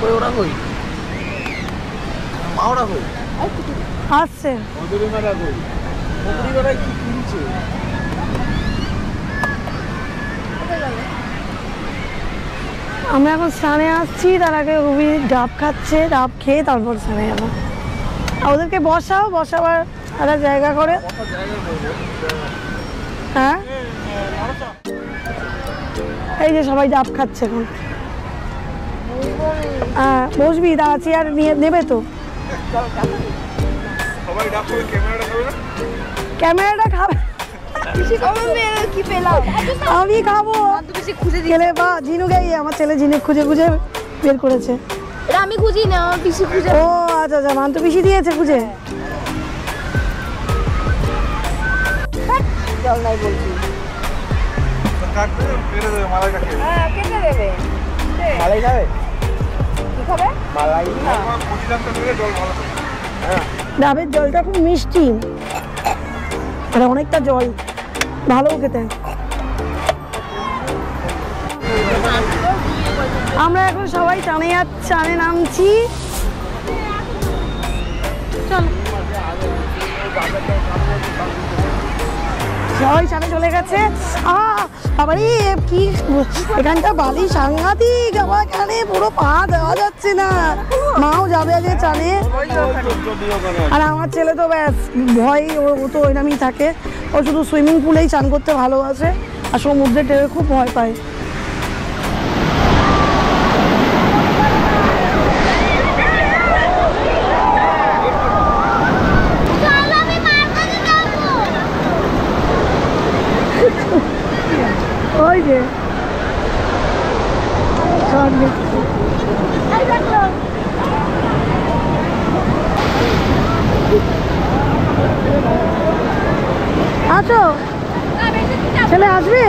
কই ওরা কই মা ওরা কই আসছে মধুরি মারা কই মধুরি মারা কি কিনছে আমরা এখন স্নানে আসছি তার আগে রুবি ডাব খাচ্ছে ডাব খেয়ে তারপর স্নানে যাবো ওদেরকে বসাবার একটা জায়গা করে হ্যাঁ এই যে সবাই ডাব খাচ্ছে এখন হ্যাঁ বসবি দাঁড়া চেয়ার নিয়ে নেবে তো ক্যামেরাটা খাবে আমি খাবো খেলে বা ঝিনুকে আমার ছেলে ঝিনুক খুঁজে খুঁজে বের করেছে আমি খুঁজি না আমার পিসি খুঁজে ও আচ্ছা আচ্ছা মান্তু পিসি দিয়েছে খুঁজে জল নাই বলছি হ্যাঁ কেটে দেবে মালাই খাবে কি খাবে মালাই ডাবের জলটা খুব মিষ্টি আর অনেকটা জল ভালো খেতে আমরা এখন সবাই চানে নামছি চল সবাই চানে চলে গেছে বাবারে কি এখানটা বালি সাংঘাতিক আমার এখানে পুরো পা দেওয়া যাচ্ছে না মাও যাবে আগে চানে আর আমার ছেলে তো ব্যাস ভয় ও তো ওইরকমই থাকে ও শুধু সুইমিং পুলেই চান করতে ভালোবাসে আর সমুদ্রে টেরে খুব ভয় পায় ওই যে আছো ছেলে আসবে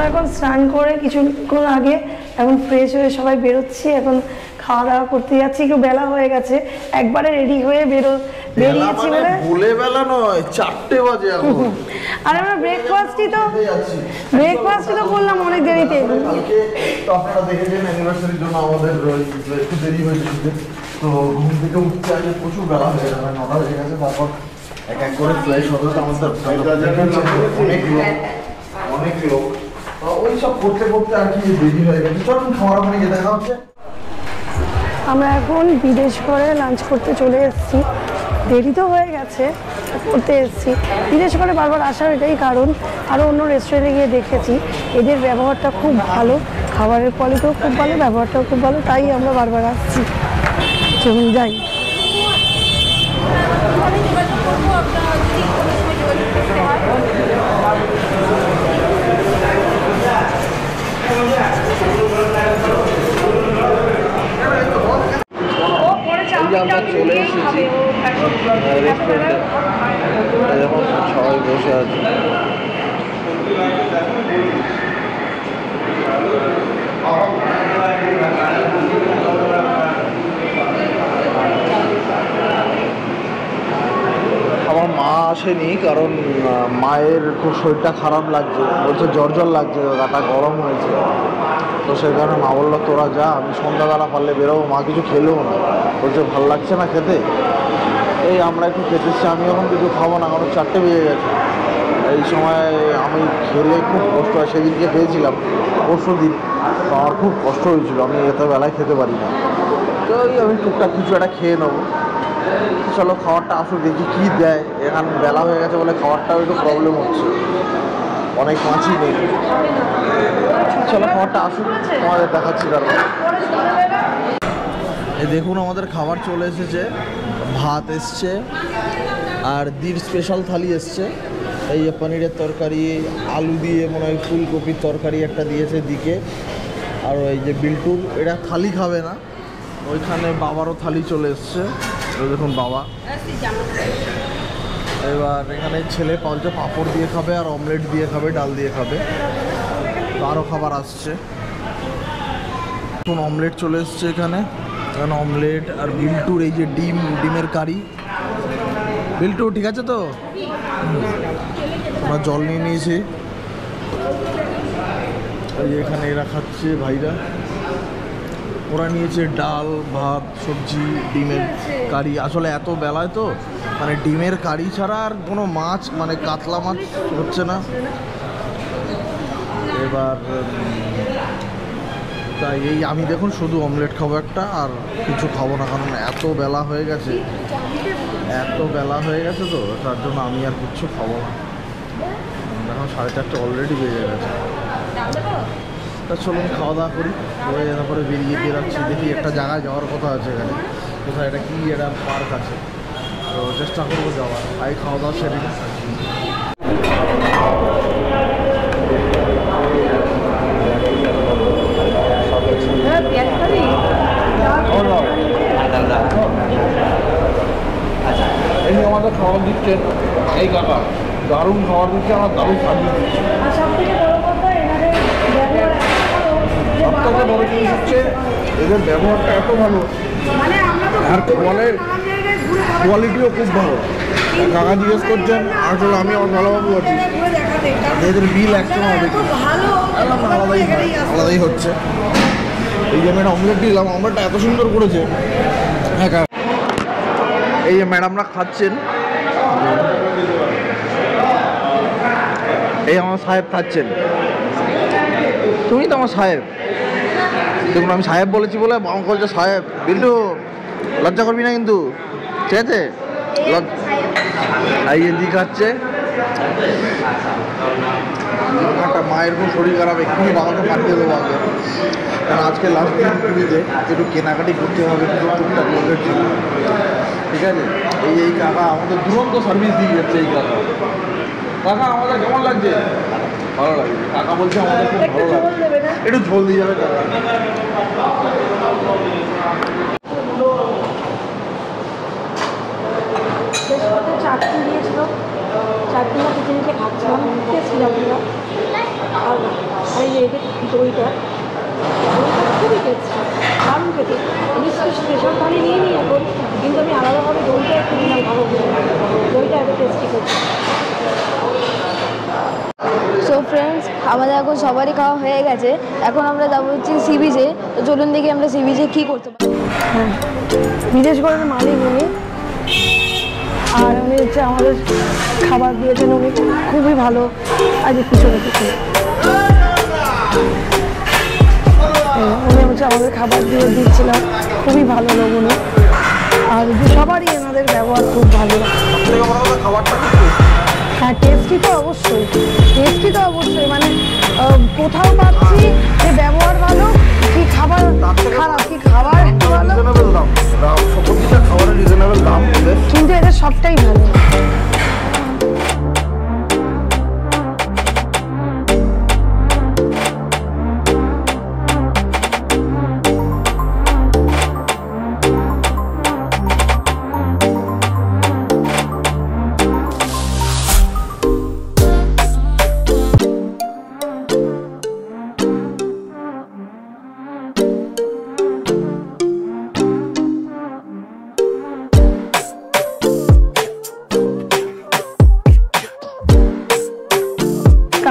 এখন স্নান করে কিছুক্ষণ আগে এখন ফ্রেশ হয়ে সবাই বেরোচ্ছি এখন খাওয়া দাওয়া করতে যাচ্ছি একটু বেলা হয়ে গেছে একবারে রেডি হয়ে বেরিয়েছি বলে বেলা নয় 4টে বাজে এখন আর আমরা ব্রেকফাস্টই তো করলাম অনেক দেরিতে কালকে তো আপনারা দেখেছেন অ্যানিভার্সারির জন্য আমাদের একটু দেরি হয়েছে তো ঘুম থেকে উঠতে আগে প্রচুর বেলা হয়ে গেছে 9টা বেজে গেছে তারপর এক করে ফ্রেশ হতে তো আমাদের অনেক লোক ওই সব করতে করতে আর কি দেরি হয়ে গেছে চলুন খাওয়ার ওখানে গিয়ে দেখা হচ্ছে আমরা এখন বিদেশ করে লাঞ্চ করতে চলে এসেছি দেরি তো হয়ে গেছে করতে এসেছি বিদেশ করে বারবার আসার এটাই কারণ আরও অন্য রেস্টুরেন্টে গিয়ে দেখেছি এদের ব্যবহারটা খুব ভালো খাবারের কোয়ালিটিও খুব ভালো ব্যবহারটাও খুব ভালো তাই আমরা বারবার আসছি চলুন যাই আমরা চলে এসেছি রেস্টুরেন্টে এখন সবাই বসে আছে আমার মা আসেনি কারণ মায়ের খুব শরীরটা খারাপ লাগছে বলছে জ্বর লাগছে গাটা গরম হয়েছে তো সেই কারণে মা বললো তোরা যা আমি সন্ধ্যাবেলা পারলে বেরোবো মা কিছু খেলেও না বলছে ভালো লাগছে না খেতে এই আমরা একটু খেতেছি আমি এখন কিছু খাবো না কারণ 4টে বেজে গেছে এই সময় আমি খেলে খুব কষ্ট হয় সেদিনকে খেয়েছিলাম পরশু দিন তো আমার খুব কষ্ট হয়েছিল আমি এত বেলায় খেতে পারি না তো আমি টুকটাক কিছু একটা খেয়ে নেবো চলো খাবারটা আসুক দেখি কী দেয় এখান বেলা হয়ে গেছে বলে খাবারটাও একটু প্রবলেম হচ্ছে অনেক মাছই নেই চলো খাবারটা আসুক তোমাদের দেখাচ্ছি তারপর এই দেখুন আমাদের খাবার চলে এসেছে ভাত এসছে আর দির স্পেশাল থালি এসছে এই পনিরের তরকারি আলু দিয়ে মনে হয় ফুলকপির তরকারি একটা দিয়েছে দিকে আর এই যে বিল্টুর এটা থালি খাবে না ওইখানে বাবারও থালি চলে এসছে, ওই দেখুন বাবা। এবার এখানে ছেলে বলছে পাঁপড় দিয়ে খাবে আর অমলেট দিয়ে খাবে, ডাল দিয়ে খাবে। তো আরও খাবার আসছে। এখন অমলেট চলে এসছে এখানে, এখানে অমলেট আর বিল্টুর এই যে ডিমের কারি। বিল্টু ঠিক আছে তো? আমরা জল নিয়ে নিয়েছি। এই এখানে এরা খাচ্ছে ভাইরা, ওরা নিয়েছে ডাল ভাত সবজি ডিমের কারি। আসলে এত বেলায় তো মানে ডিমের কারি ছাড়া আর কোনো মাছ মানে কাতলা মাছ হচ্ছে না। এবার তাই এই আমি দেখুন শুধু অমলেট খাবো একটা, আর কিছু খাবো না, কারণ এত বেলা হয়ে গেছে, তো তার জন্য আমি আর কিচ্ছু খাবো না। এখন 4:30 অলরেডি বেজে গেছে। তা চলুন খাওয়া দাওয়া করি, করে তারপরে বেরাচ্ছি। দেখি একটা জায়গায় যাওয়ার কথা আছে এখানে, কোথায় এটা কি একটা পার্ক আছে, তো চেষ্টা করবো যাওয়ার। আই খাওয়া দাওয়া সেরে এমনি আমাদের খাবার দিচ্ছেন এই কাকা, দারুণ খাবার দিচ্ছে, আমার দারুণ সার্ভিস দিচ্ছে। সবথেকে বড় জিনিস হচ্ছে এদের ব্যবহারটা এত ভালো, আর খাবারের কোয়ালিটিও খুব ভালো। কাকা জিজ্ঞেস করছেন, আসলে আমি আমার ভালোবাবু আছি, এদের বিল একদম হবে কি আলাদাই হচ্ছে। এই যে আমি একটা অমলেট দিলাম, অমলেটটা এত সুন্দর করেছে। হ্যাঁ, এই যে ম্যাডামরা খাচ্ছেন, এই আমার সাহেব খাচ্ছেন। তুমি তো আমার সাহেব, দেখুন আমি সাহেব বলেছি বলে আমাকে বলছে সাহেব। বিল্টু লজ্জা করবি না কিন্তু, ঠিক আছে? এই দি খাচ্ছে একটা মায়ের খুব শরীর খারাপ, এক্ষুনি বাবাকে পাঠিয়ে দেবো আগে, কারণ আজকে লাস্ট দিন পুরীতে একটু কেনাকাটি করতে হবে টুকটাক লোকের জন্য, ঠিক আছে? এই কাকা আমাদের দুরন্ত সার্ভিস দিয়ে যাচ্ছে। এই কাকা আমাদের কেমন লাগছে? ভালো লাগছে। কাকা বলছে আমাদের খুব ভালো লাগছে, একটু ঝোল দিয়ে যাবে কাকা। চাটনি দিয়েছিল, চাটনিটা কিছু নিতে খাচ্ছিলাম, ছিলাম আর এই দইটা খুবই টেস্টি, দারুণ খেতে। আমি স্পেশাল থালি নিয়ে নিই এখন, কিন্তু আমি আলাদাভাবে দইটা একটু দিলাম, ভালো দইটা এত টেস্টি করছি। সো ফ্রেন্ডস, আমাদের এখন সবারই খাওয়া হয়ে গেছে, এখন আমরা যাবো হচ্ছে সি বিচে। তো চলুন দেখি আমরা সি বিচে কী করতে পারি। হ্যাঁ, বিদেশ করেন মালিক উনি, আর উনি হচ্ছে আমাদের খাবার দিয়েছেন, উনি খুবই ভালো। আজ পিছনে উনি হচ্ছে আমাদের খাবার দিয়ে দিচ্ছিলাম, খুবই ভালো লোক উনি, আর সবারই এনাদের ব্যবহার খুব ভালো। হ্যাঁ, টেস্টি তো অবশ্যই, মানে কোথাও পাচ্ছি যে ব্যবহার ভালো কি খাবার খারাপ, কি খাবার ভালো, খাবারের রিজনেবল দাম, কিন্তু এদের সবটাই ভালো।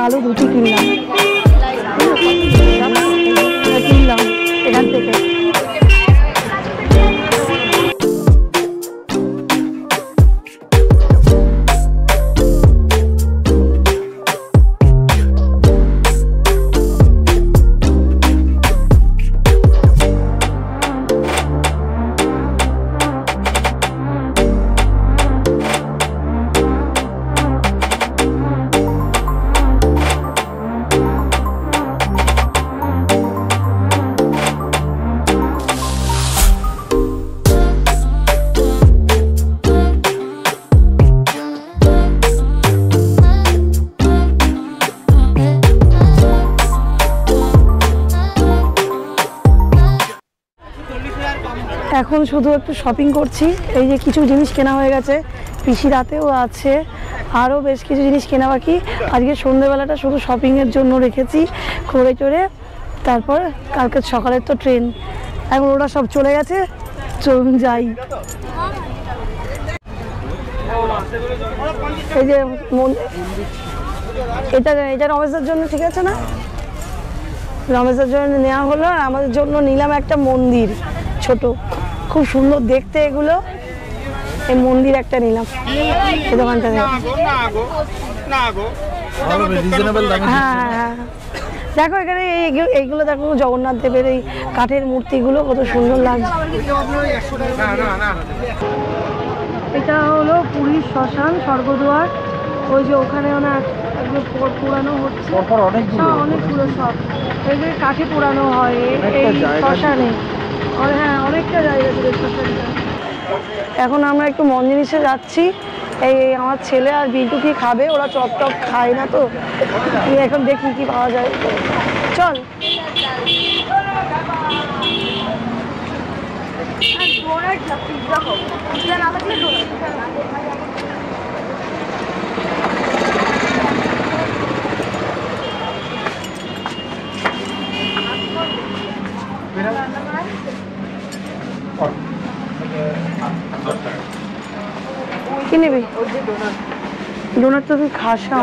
আলু রুটি কিনলাম এখান থেকে। এখন শুধু একটু শপিং করছি। এই যে কিছু জিনিস কেনা হয়ে গেছে, পিসি রাতেও আছে, আরও বেশ কিছু জিনিস কেনা বাকি। আজকে সন্ধ্যেবেলাটা শুধু শপিংয়ের জন্য রেখেছি করে টোরে, তারপর কালকে সকালের তো ট্রেন। এখন ওরা সব চলে গেছে, চলুন যাই। এই যে এটা রমেশের জন্য ঠিক আছে না, রমেশের জন্য নেওয়া হলো, আর আমাদের জন্য নিলাম একটা মন্দির ছোট, খুব সুন্দর দেখতে এগুলো। এই মন্দির একটা নিলাম এই দোকানটা থেকে। হ্যাঁ হ্যাঁ, দেখো এখানে এইগুলো দেখো, জগন্নাথ দেবের এই কাঠের মূর্তিগুলো কত সুন্দর লাগছে। এটা হলো পুরীর শ্মশান স্বর্গদুয়ার, ওই যে ওখানে পুরানো হচ্ছে, অনেকগুলো সব এই যে কাঠে পুরানো হয় এই শ্মশানে। হ্যাঁ, অনেকটা জায়গা ছিল শ্মশানটা। এখন আমরা একটু মন জিনিসে যাচ্ছি। এই আমার ছেলে আর বিল্টু কি খাবে, ওরা চপ টপ খায় না তো, এখন দেখি কি পাওয়া যায়। চল। কি নিবি? ডোনাট তো তুই খাস না,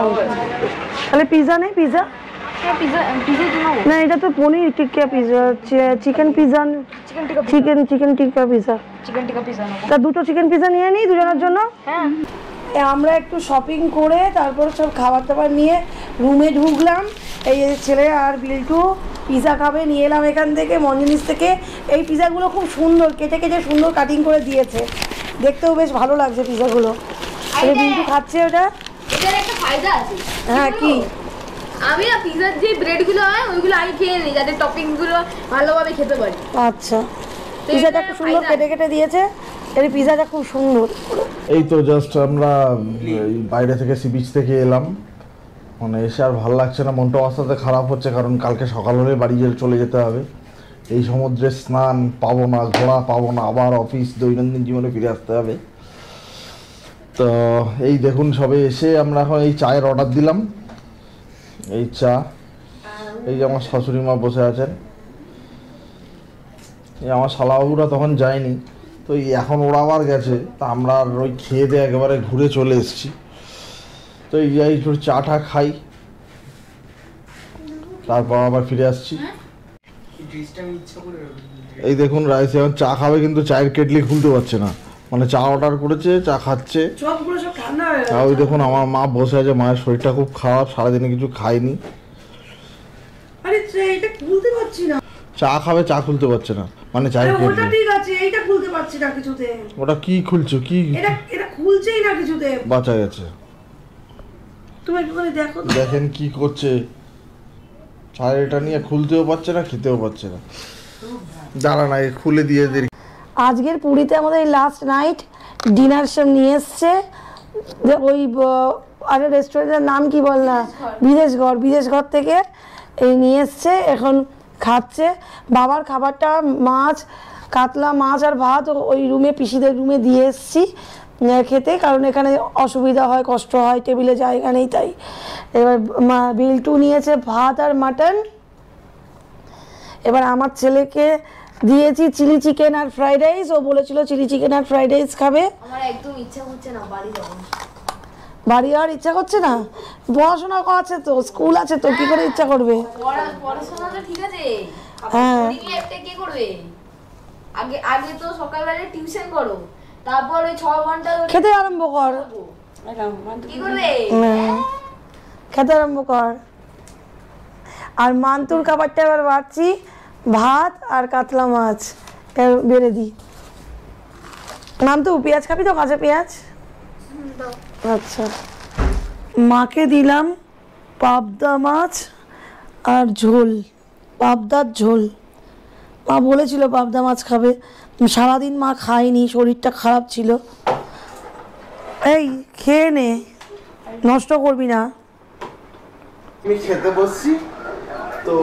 তাহলে পিৎজা নেই? পিৎজা না, এটা তো paneer tikka pizza, chicken pizza, chicken টিক্কা পিৎজা, তা দুটো চিকেন পিৎজা নিয়ে নিই দুজনের জন্য। হ্যাঁ, আমরা একটু শপিং করে তারপর সব খাবার দাবার নিয়ে রুমে ঢুকলাম। এই ছেলে আর বিল্টু পিৎজা খাবে, নিয়ে এলাম এখান থেকে মঞ্জিনিস থেকে। এই পিৎজাগুলো খুব সুন্দর, কেটে কেটে সুন্দর কাটিং করে দিয়েছে, দেখতেও বেশ ভালো লাগছে পিৎজাগুলো। বিল্টু খাচ্ছে ওটা। এটার একটা ফায়দা আছে। হ্যাঁ, কি? আমি না পিৎজার যে ব্রেডগুলো হয় ওইগুলো আগে খেয়ে নিই, যাতে টপিংসগুলো ভালোভাবে খেতে পারি। আচ্ছা, পিৎজাটা খুব সুন্দর কেটে কেটে দিয়েছে, এর পিৎজাটা খুব সুন্দর। এই তো জাস্ট আমরা বাইরে থেকে সি বিচ থেকে এলাম, মানে এসে আর ভালো লাগছে না, মনটা আস্তে খারাপ হচ্ছে, কারণ কালকে সকাল হলে বাড়ি চলে যেতে হবে। এই সমুদ্রে স্নান পাবো না, ঘোরা পাবো না, আবার অফিস দৈনন্দিন জীবনে ফিরে আসতে হবে। তো এই দেখুন সবে এসে আমরা এখন এই চায়ের অর্ডার দিলাম, এই চা। এই যে আমার শাশুড়ি মা বসে আছেন, এই আমার শালাবাবুরা তখন যায়নি, তো এখন ওরা আবার গেছে, তা আমরা আর ওই খেয়ে দিয়ে একেবারে ঘুরে চলে এসেছি। তো এই যাই চাটা খাই, তারপর আবার ফিরে আসছি। এই দেখুন রাইস এখন চা খাবে, কিন্তু চায়ের কেটলি খুলতে পারছে না, মানে চা অর্ডার করেছে, চা খাচ্ছে। ওই দেখুন আমার মা বসে আছে, মায়ের শরীরটা খুব খারাপ, সারাদিনে কিছু খায়নি, চা খাবে, চা খুলতে পারছে না, মানে চায়ের কেটলি। ঠিক আছে, এইটা খুলতে পারছি না কিছুতে। ওটা কি খুলছো? কি এটা খুলছেই না কিছুতে, বাঁচা গেছে। তুমি একটুখানি দেখো, দেখেন কি করছে, চায়ের এটা নিয়ে খুলতেও পারছে না, খেতেও পারছে না। দাঁড়া না, খুলে দিয়ে দেরি। আজকের পুরীতে আমাদের লাস্ট নাইট ডিনার সব নিয়ে এসছে, ওই আরে রেস্টুরেন্টের নাম কি বল না, বিদেশঘর থেকে এই নিয়ে এসছে, এখন খাচ্ছে। বাবার খাবারটা মাছ, কাতলা মাছ আর ভাত ওই রুমে, পিসিদের রুমে দিয়ে এসছি খেতে, কারণ এখানে অসুবিধা হয়, কষ্ট হয়, টেবিলে জায়গা নেই তাই। এবার বিল্টু নিয়েছে ভাত আর মাটন। এবার আমার ছেলেকে দিয়েছি চিলি চিকেন আর ফ্রাইড রাইস, ও বলেছিল চিলি চিকেন আর ফ্রাইড রাইস খাবে। আমার একদম ইচ্ছা হচ্ছে না বাড়ি যাব, বাড়ি আর ইচ্ছা করছে না, পড়াশোনা আছে তো, স্কুল আছে তো, কি করে ইচ্ছা করবে? পড়াশোনা তো ঠিক আছে, হ্যাঁ, লাইফটা কি করবে? আগে তো সকালবেলা টিউশন করো, তারপর ওই 6 ঘন্টা খেতে আরম্ভ কর। কি করবে? খেতে আরম্ভ কর। আর মান্তুর খাবারটা এবার বাড়ছি, ভাত আর কাতলা মাছ বেড়ে দিই। মান্তু পেঁয়াজ খাবি তো, কাঁচা পেঁয়াজ? আচ্ছা, মাকে দিলাম পাবদা মাছ আর ঝোল, পাবদার ঝোল। মা বলেছিল পাবদা মাছ খাবে, সারাদিন মা খায়নি, শরীরটা খারাপ ছিল। এই খেয়ে নে, নষ্ট করবি না। আমি খেতে বসছি তো,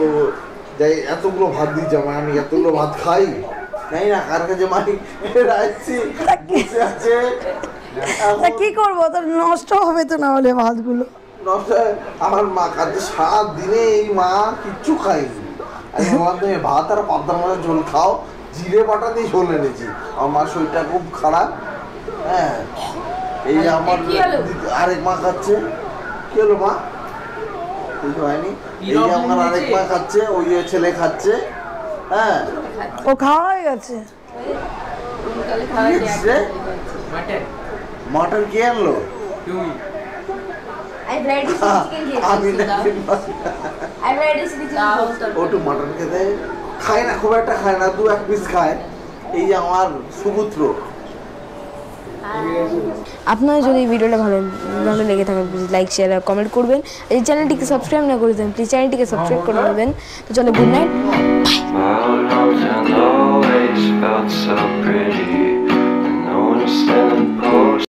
যাই এতগুলো ভাত দিয়েছে আমায়, আমি এতগুলো ভাত খাই? জানি না কার কাছে মাই রাখছি বসে আছে। তা কি করবো, তো নষ্ট হবে তো না হলে ভাতগুলো। নষ্ট আমার মা কাছে সাত দিনে এই মা কিচ্ছু খায়নি। আমি বললাম তুমি ভাত আর পাবদা মাছের ঝোল খাও, জিরে বাটা দিয়ে ঝোল এনেছি। আমার মার শরীরটা খুব খারাপ। হ্যাঁ এই যে আমার আরেক মা খাচ্ছে। কি হলো মা? কিছু হয়নি। এই যে আমার আরেক মা খাচ্ছে, ওই যে ছেলে খাচ্ছে। হ্যাঁ ও খাওয়া হয়ে গেছে। মটন কে আনলো? আমি ওটু মটন খেতে খায় না, খুব একটা খায় না, 2-1 পিস খায়। এই যে আমার সুপুত্র। আপনার যদি এই ভিডিওটা ভালো লেগে থাকে প্লিজ লাইক শেয়ার আর কমেন্ট করবেন। এই চ্যানেলটিকে সাবস্ক্রাইব না করে দেন প্লিজ চ্যানেলটিকে সাবস্ক্রাইব করে নেবেন। তো চলো গুড নাইট।